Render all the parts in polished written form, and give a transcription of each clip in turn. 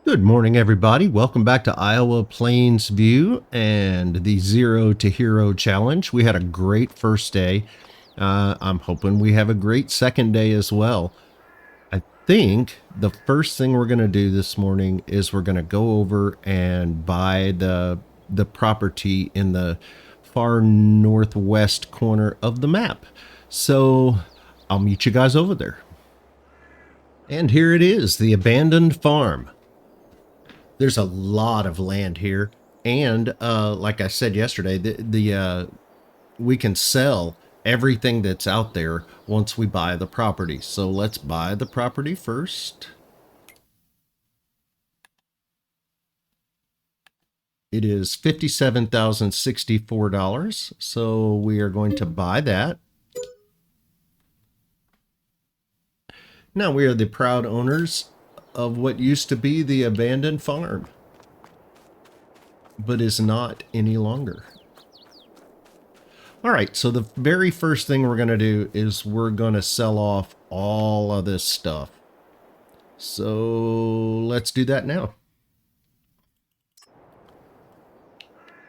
Good morning, everybody. Welcome back to Iowa Plains View and the Zero to Hero Challenge. We had a great first day. I'm hoping we have a great second day as well. I think the first thing we're going to do this morning is we're going to go over and buy the property in the far northwest corner of the map. So I'll meet you guys over there. And here it is, the abandoned farm. There's a lot of land here, and like I said yesterday, we can sell everything that's out there once we buy the property. So let's buy the property first. It is $57,064, so we are going to buy that. Now we are the proud owners of what used to be the abandoned farm, but is not any longer. All right, so the very first thing we're going to do is we're going to sell off all of this stuff. So let's do that now.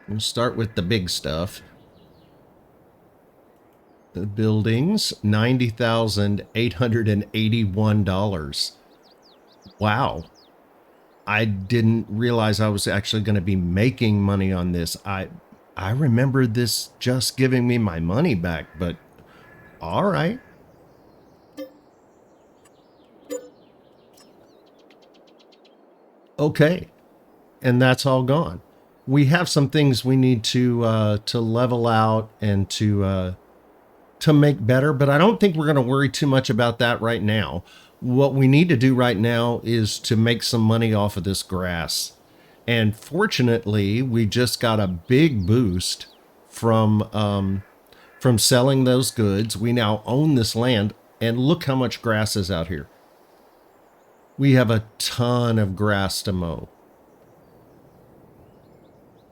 We'll start with the big stuff. The buildings, $90,881. Wow. I didn't realize I was actually going to be making money on this. I remember this just giving me my money back, but all right. Okay. And that's all gone. We have some things we need to level out and to make better, but I don't think we're going to worry too much about that right now. What we need to do right now is to make some money off of this grass. And fortunately, we just got a big boost from selling those goods. We now own this land, and look how much grass is out here. We have a ton of grass to mow.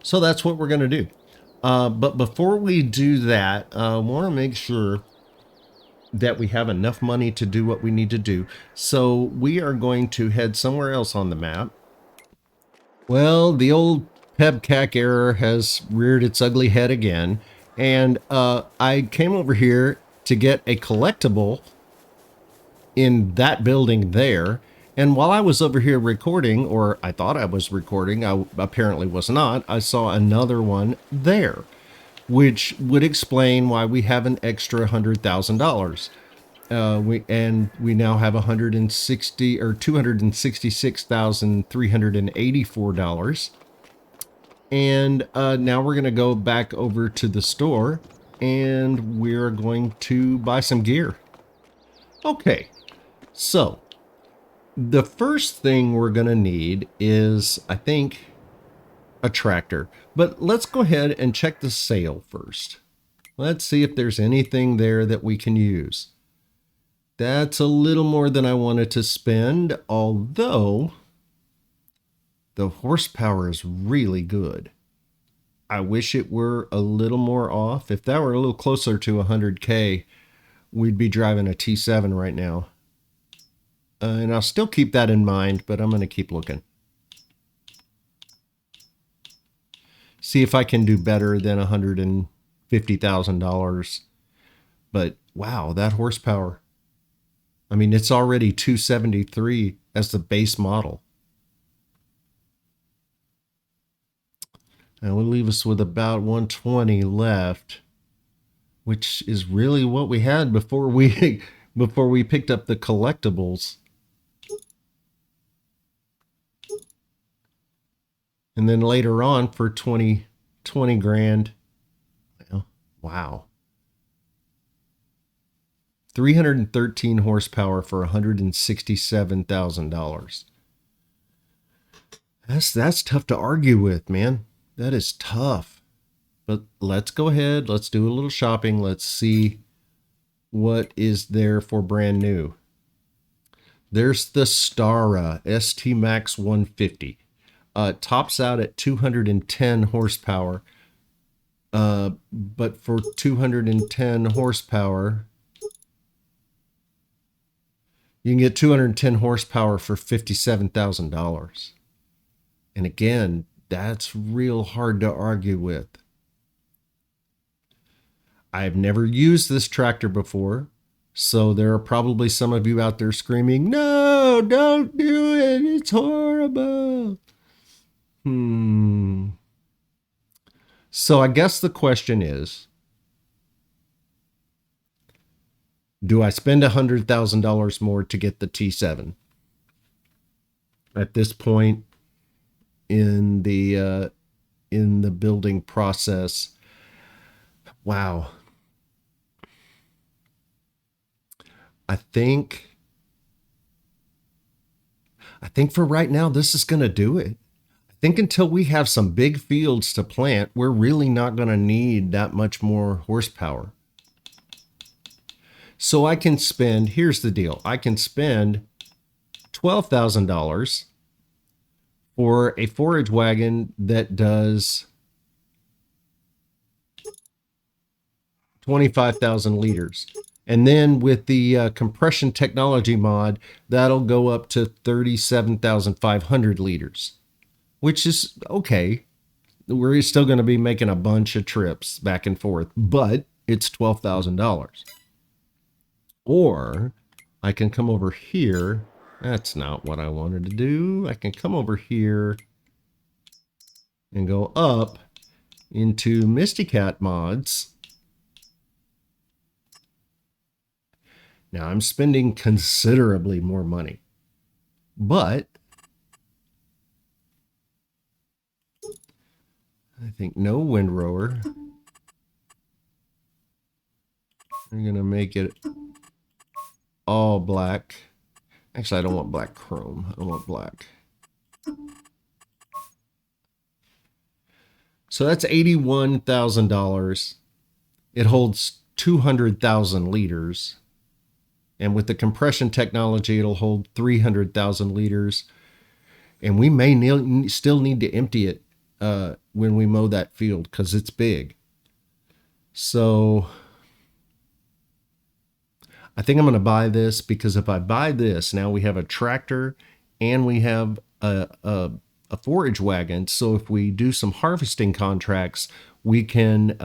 So that's what we're going to do. But before we do that, I want to make sure that we have enough money to do what we need to do. So we are going to head somewhere else on the map. Well, the old PEBCAC error has reared its ugly head again. And I came over here to get a collectible in that building there. And while I was over here recording, or I thought I was recording, I apparently was not, I saw another one there, which would explain why we have an extra $100,000. We now have 160 or $266,384. And now we're going to go back over to the store and we're going to buy some gear. Okay, so the first thing we're going to need is, I think, a tractor. But let's go ahead and check the sale first. Let's see if there's anything there that we can use. That's a little more than I wanted to spend, although the horsepower is really good. I wish it were a little more off. If that were a little closer to 100K, we'd be driving a T7 right now. And I'll still keep that in mind, but I'm going to keep looking. See if I can do better than $150,000. But wow, that horsepower. I mean, it's already 273 as the base model. And will leave us with about 120 left, which is really what we had before we picked up the collectibles. And then later on for 20 grand. Well, wow. 313 horsepower for $167,000. That's tough to argue with, man. That is tough. But let's go ahead. Let's do a little shopping. Let's see what is there for brand new. There's the Stara ST Max 150. Tops out at 210 horsepower. But for 210 horsepower, you can get 210 horsepower for $57,000. And again, that's real hard to argue with. I've never used this tractor before, so there are probably some of you out there screaming, "No, don't do it. It's horrible." So I guess the question is, do I spend $100,000 more to get the T7? At this point in the building process, wow. I think for right now, this is going to do it. I think until we have some big fields to plant, we're really not going to need that much more horsepower. So I can spend, here's the deal, I can spend $12,000 for a forage wagon that does 25,000 liters. And then with the compression technology mod, that'll go up to 37,500 liters, which is okay. We're still going to be making a bunch of trips back and forth, but it's $12,000. Or I can come over here. That's not what I wanted to do. I can come over here and go up into Misty Cat mods. Now I'm spending considerably more money, but I think no windrower. I'm going to make it all black. Actually, I don't want black chrome. I want black. So that's $81,000. It holds 200,000 liters. And with the compression technology, it'll hold 300,000 liters. And we may still need to empty it when we mow that field because it's big. So I think I'm going to buy this, because if I buy this, now we have a tractor and we have a forage wagon. So if we do some harvesting contracts, we can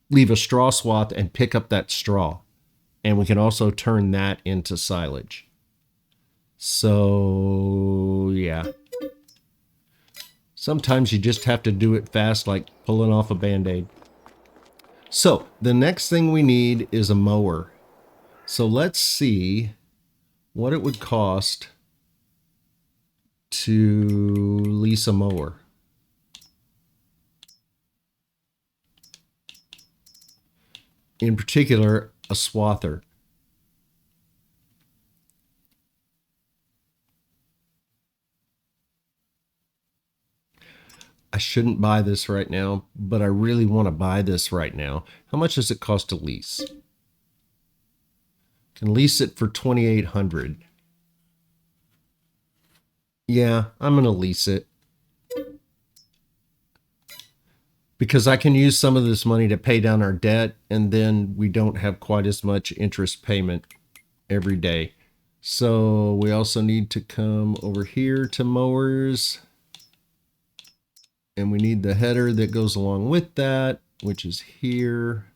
leave a straw swath and pick up that straw. And we can also turn that into silage. So, yeah. Sometimes you just have to do it fast, like pulling off a Band-Aid. So, the next thing we need is a mower. So let's see what it would cost to lease a mower. In particular, a swather. I shouldn't buy this right now, but I really want to buy this right now. How much does it cost to lease? Can lease it for $2,800. Yeah, I'm going to lease it, because I can use some of this money to pay down our debt, and then we don't have quite as much interest payment every day. So we also need to come over here to mowers, and we need the header that goes along with that, which is here.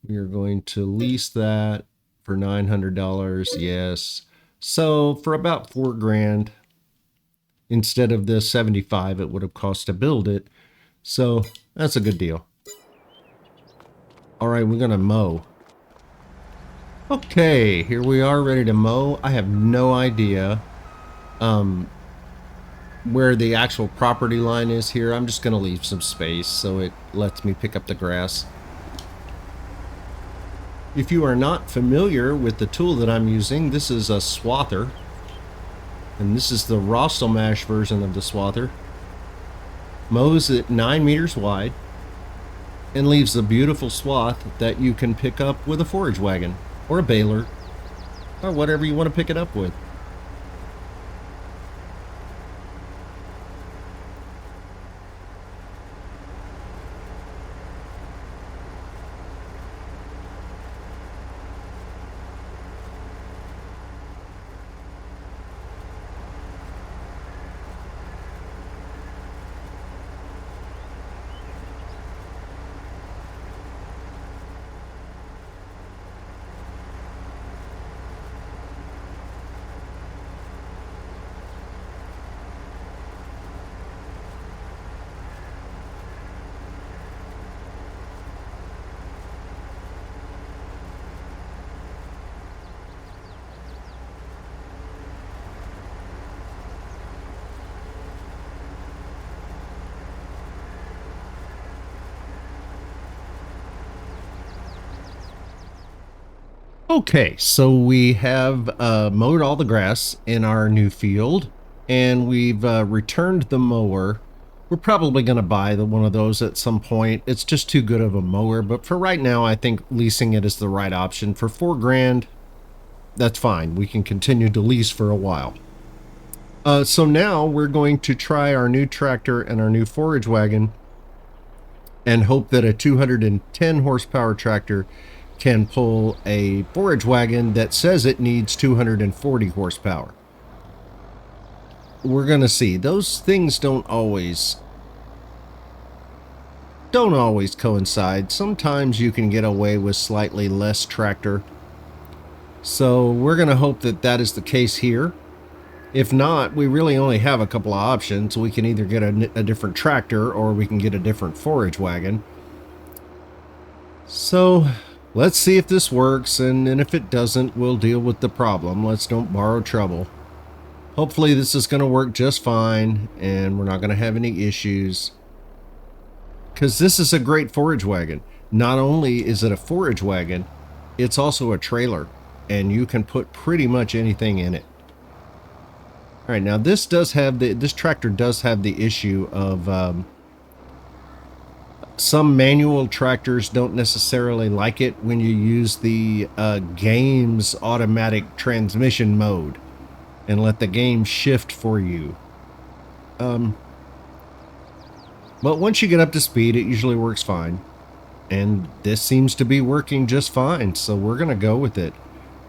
We are going to lease that for $900. Yes. So for about $4,000 instead of the $75 it would have cost to build it. So that's a good deal. All right, we're going to mow. Okay, here we are ready to mow. I have no idea where the actual property line is here. I'm just going to leave some space so it lets me pick up the grass. If you are not familiar with the tool that I'm using, this is a swather. And this is the RustyMoney version of the swather. Mows at 9 meters wide and leaves a beautiful swath that you can pick up with a forage wagon or a baler or whatever you want to pick it up with. Okay, so we have mowed all the grass in our new field, and we've returned the mower. We're probably going to buy one of those at some point. It's just too good of a mower, but for right now, I think leasing it is the right option. For $4,000, that's fine. We can continue to lease for a while. So now we're going to try our new tractor and our new forage wagon and hope that a 210 horsepower tractor can pull a forage wagon that says it needs 240 horsepower. We're going to see. Those things don't always coincide. Sometimes you can get away with slightly less tractor. So we're going to hope that that is the case here. If not, we really only have a couple of options. We can either get a different tractor or we can get a different forage wagon. So let's see if this works, and if it doesn't, we'll deal with the problem. Let's don't borrow trouble. Hopefully this is going to work just fine, and we're not going to have any issues. Because this is a great forage wagon. Not only is it a forage wagon, it's also a trailer, and you can put pretty much anything in it. All right, now this tractor does have the issue of some manual tractors don't necessarily like it when you use the game's automatic transmission mode and let the game shift for you. But once you get up to speed, it usually works fine. And this seems to be working just fine, so we're going to go with it.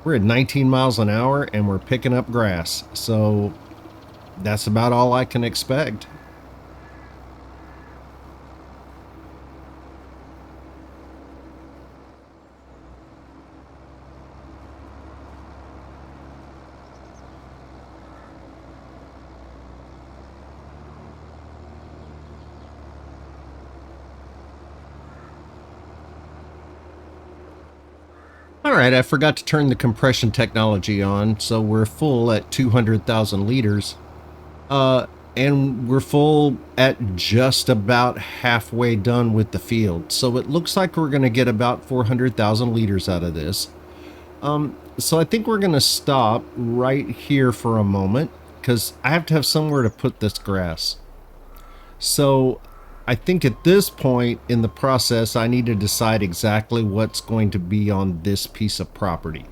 We're at 19 miles an hour and we're picking up grass, so that's about all I can expect. All right, I forgot to turn the compression technology on, so we're full at 200,000 liters. And we're full at just about halfway done with the field. So it looks like we're going to get about 400,000 liters out of this. So I think we're going to stop right here for a moment because I have to have somewhere to put this grass. So I think at this point in the process, I need to decide exactly what's going to be on this piece of property.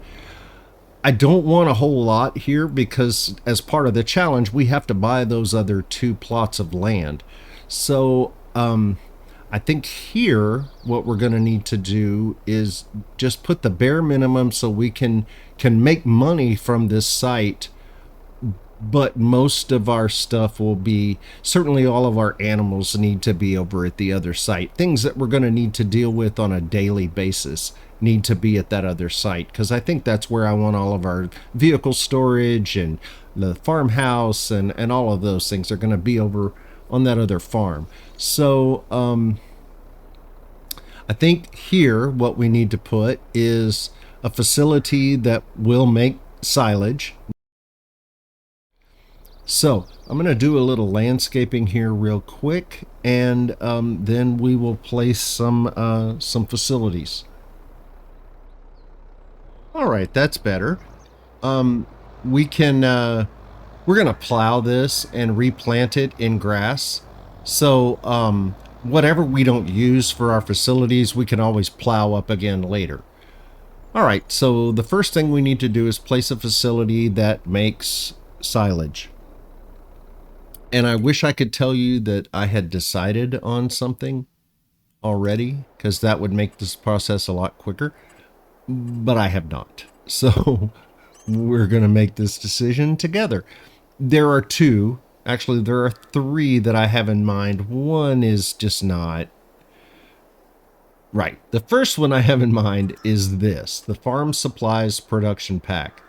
I don't want a whole lot here because as part of the challenge, we have to buy those other 2 plots of land. So I think here what we're going to need to do is just put the bare minimum so we can make money from this site. But most of our stuff will be, certainly all of our animals need to be over at the other site. Things that we're going to need to deal with on a daily basis need to be at that other site, because I think that's where I want all of our vehicle storage and the farmhouse and all of those things are going to be over on that other farm. So I think here what we need to put is a facility that will make silage. So I'm going to do a little landscaping here real quick, and then we will place some facilities. All right, that's better. We're going to plow this and replant it in grass. So whatever we don't use for our facilities, we can always plow up again later. All right, so the first thing we need to do is place a facility that makes silage. And I wish I could tell you that I had decided on something already, because that would make this process a lot quicker, but I have not. So we're going to make this decision together. There are 2, actually there are 3 that I have in mind. One is just not right. The first one I have in mind is this, the Farm Supplies Production Pack.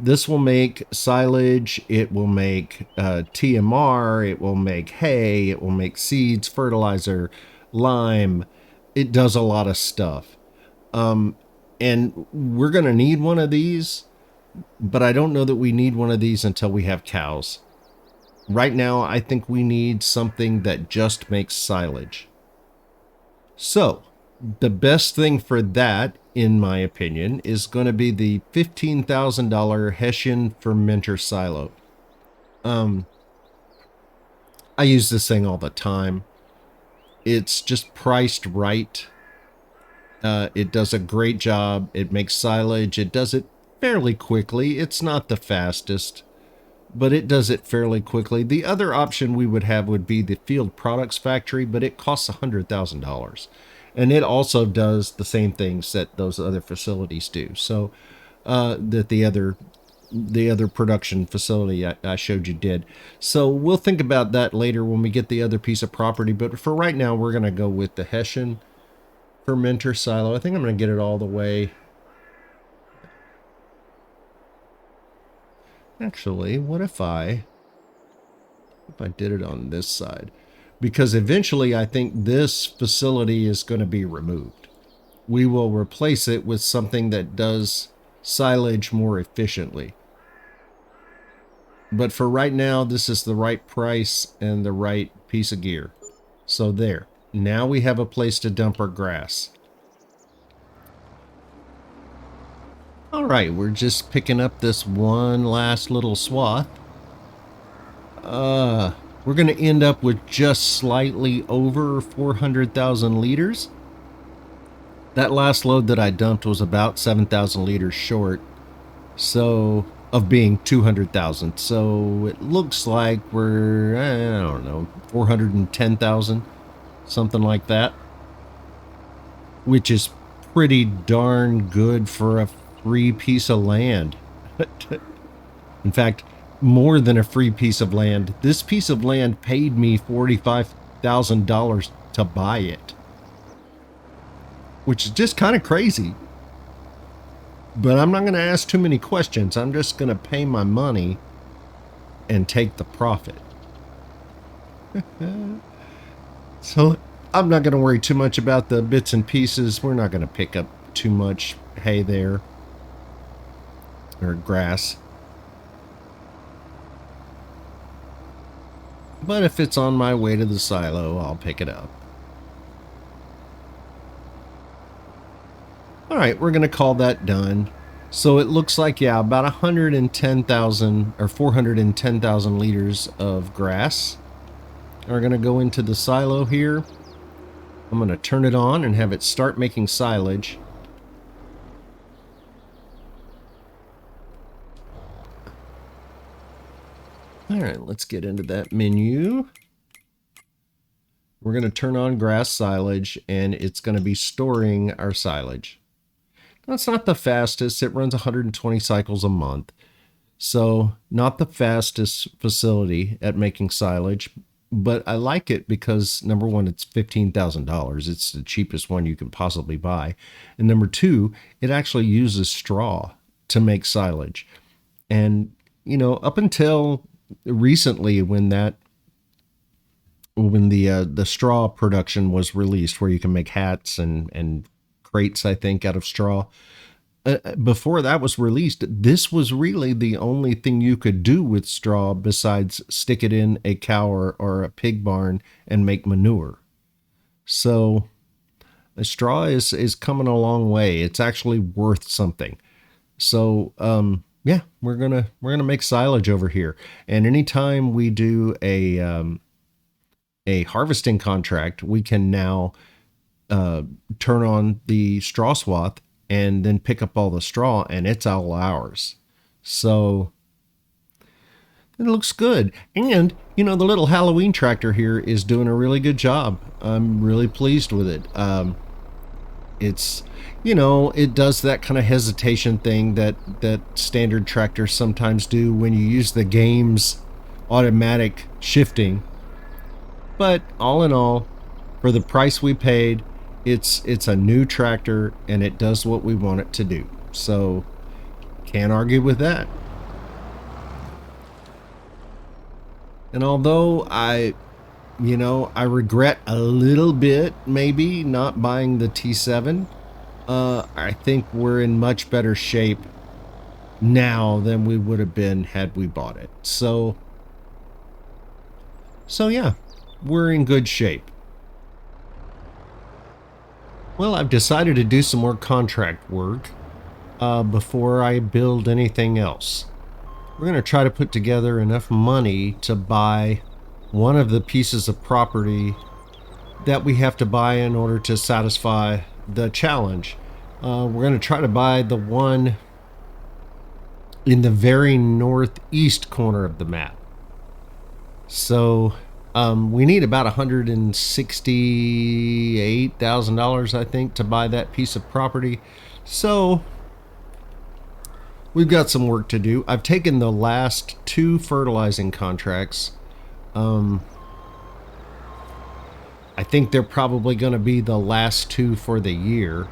This will make silage, it will make TMR, it will make hay, it will make seeds, fertilizer, lime. It does a lot of stuff. And we're going to need one of these, but I don't know that we need one of these until we have cows. Right now, I think we need something that just makes silage. So The best thing for that, in my opinion, is going to be the $15,000 Hessian fermenter silo. I use this thing all the time. It's just priced right. It does a great job. It makes silage. It does it fairly quickly. It's not the fastest, but it does it fairly quickly. The other option we would have would be the Field Products Factory, but it costs $100,000. And it also does the same things that those other facilities do. So that the other production facility I showed you did. So we'll think about that later when we get the other piece of property. But for right now, we're going to go with the Hessian fermenter silo. I think I'm going to get it all the way. Actually, what if I did it on this side? Because eventually I think this facility is going to be removed. We will replace it with something that does silage more efficiently. But for right now, this is the right price and the right piece of gear. So there. Now we have a place to dump our grass. All right, we're just picking up this one last little swath. We're going to end up with just slightly over 400,000 liters. That last load that I dumped was about 7,000 liters short, so of being 200,000. So it looks like we're, I don't know, 410,000, something like that, which is pretty darn good for a free piece of land. In fact, more than a free piece of land. This piece of land paid me $45,000 to buy it, which is just kind of crazy. But I'm not going to ask too many questions. I'm just going to pay my money and take the profit. So I'm not going to worry too much about the bits and pieces. We're not going to pick up too much hay there, or grass. But if it's on my way to the silo, I'll pick it up. All right, we're going to call that done. So it looks like, yeah, about 110,000 or 410,000 liters of grass are going to go into the silo here. I'm going to turn it on and have it start making silage. All right, let's get into that menu. We're going to turn on grass silage, and it's going to be storing our silage. That's not the fastest. It runs 120 cycles a month. So not the fastest facility at making silage, but I like it because, number one, it's $15,000. It's the cheapest one you can possibly buy. And number two, it actually uses straw to make silage. And, you know, up until recently when the straw production was released, where you can make hats and crates, I think, out of straw, before that was released, this was really the only thing you could do with straw besides stick it in a cow or a pig barn and make manure. So the straw is coming a long way. It's actually worth something. So yeah, we're gonna make silage over here. And anytime we do a harvesting contract, we can now turn on the straw swath and then pick up all the straw, and it's all ours. So it looks good. And, you know, the little Halloween tractor here is doing a really good job. I'm really pleased with it. It's, you know, it does that kind of hesitation thing that standard tractors sometimes do when you use the game's automatic shifting. But all in all, for the price we paid, it's a new tractor, and it does what we want it to do. So can't argue with that. And although I regret a little bit maybe not buying the T7, I think we're in much better shape now than we would have been had we bought it. So yeah, we're in good shape. Well, I've decided to do some more contract work before I build anything else. We're going to try to put together enough money to buy one of the pieces of property that we have to buy in order to satisfy the challenge. We're going to try to buy the one in the very northeast corner of the map. So we need about $168,000, I think, to buy that piece of property. So we've got some work to do. I've taken the last 2 fertilizing contracts. I think they're probably going to be the last 2 for the year.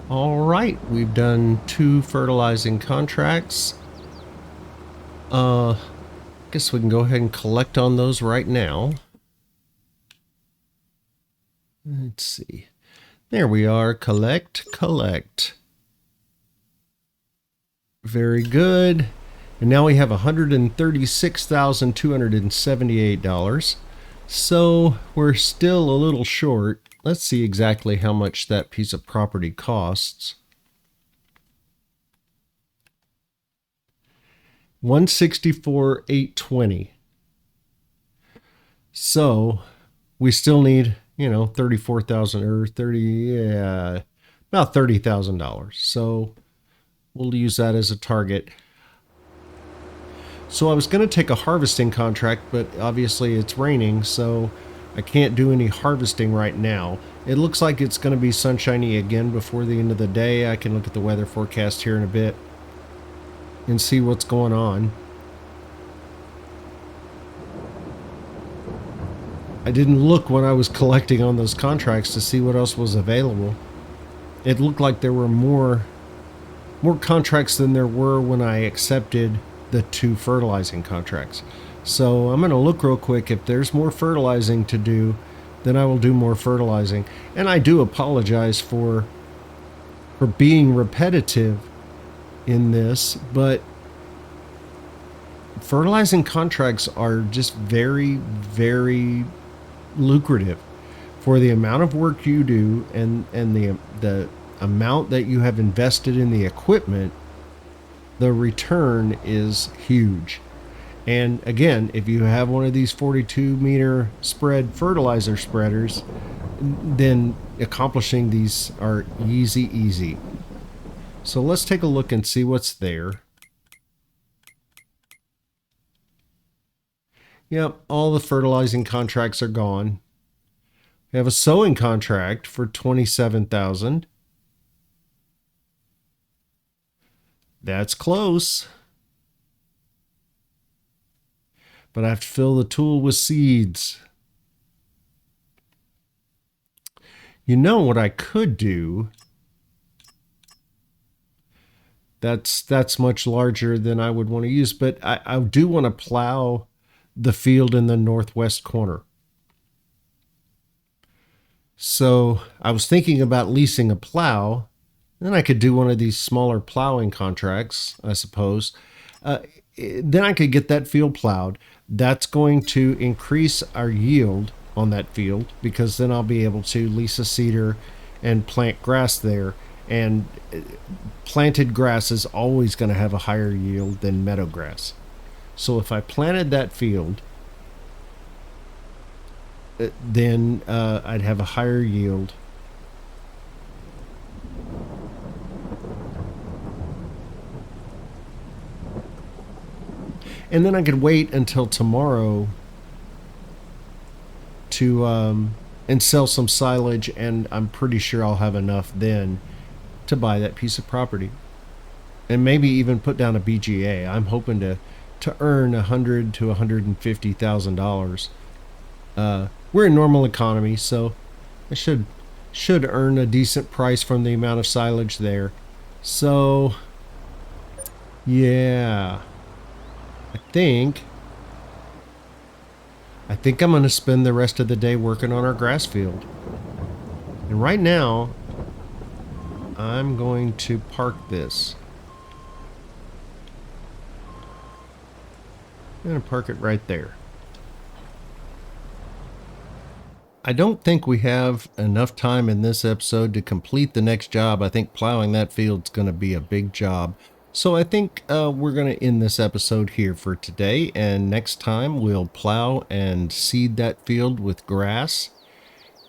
All right, we've done 2 fertilizing contracts. Guess we can go ahead and collect on those right now. Let's see. There we are. Collect. Very good. And now we have $136,278. So we're still a little short. Let's see exactly how much that piece of property costs. $164,820. So we still need, 34,000 or 30, yeah, about $30,000. So we'll use that as a target. So I was going to take a harvesting contract, but obviously it's raining, so I can't do any harvesting right now. It looks like it's going to be sunshiny again before the end of the day. I can look at the weather forecast here in a bit and see what's going on. I didn't look when I was collecting on those contracts to see what else was available. It looked like there were more contracts than there were when I accepted the 2 fertilizing contracts. So I'm going to look real quick. If there's more fertilizing to do, then I will do more fertilizing. And I do apologize for being repetitive in this, but fertilizing contracts are just very, very lucrative for the amount of work you do and the amount that you have invested in the equipment. The return is huge. And again, if you have one of these 42 meter spread fertilizer spreaders, then accomplishing these are easy. So let's take a look and see what's there. Yep, all the fertilizing contracts are gone. We have a sowing contract for 27,000. That's close. But I have to fill the tool with seeds. You know what I could do? That's much larger than I would want to use, but I do want to plow the field in the northwest corner. So I was thinking about leasing a plow. Then I could do one of these smaller plowing contracts, I suppose. Then I could get that field plowed. That's going to increase our yield on that field, because then I'll be able to lease a seeder and plant grass there. And planted grass is always going to have a higher yield than meadow grass. So if I planted that field, then I'd have a higher yield. And then I could wait until tomorrow to and sell some silage, and I'm pretty sure I'll have enough then to buy that piece of property, and maybe even put down a BGA. I'm hoping to earn $100,000 to $150,000. We're in normal economy, so I should earn a decent price from the amount of silage there. So yeah, I think I'm going to spend the rest of the day working on our grass field. And right now, I'm going to park this. I'm going to park it right there. I don't think we have enough time in this episode to complete the next job. I think plowing that field's going to be a big job. So I think we're going to end this episode here for today, and next time we'll plow and seed that field with grass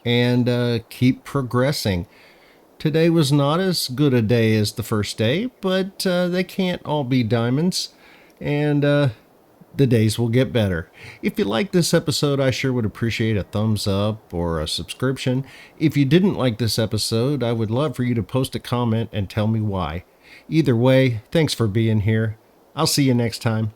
and keep progressing. Today was not as good a day as the first day, but they can't all be diamonds, and the days will get better. If you like this episode, I sure would appreciate a thumbs up or a subscription. If you didn't like this episode, I would love for you to post a comment and tell me why. Either way, thanks for being here. I'll see you next time.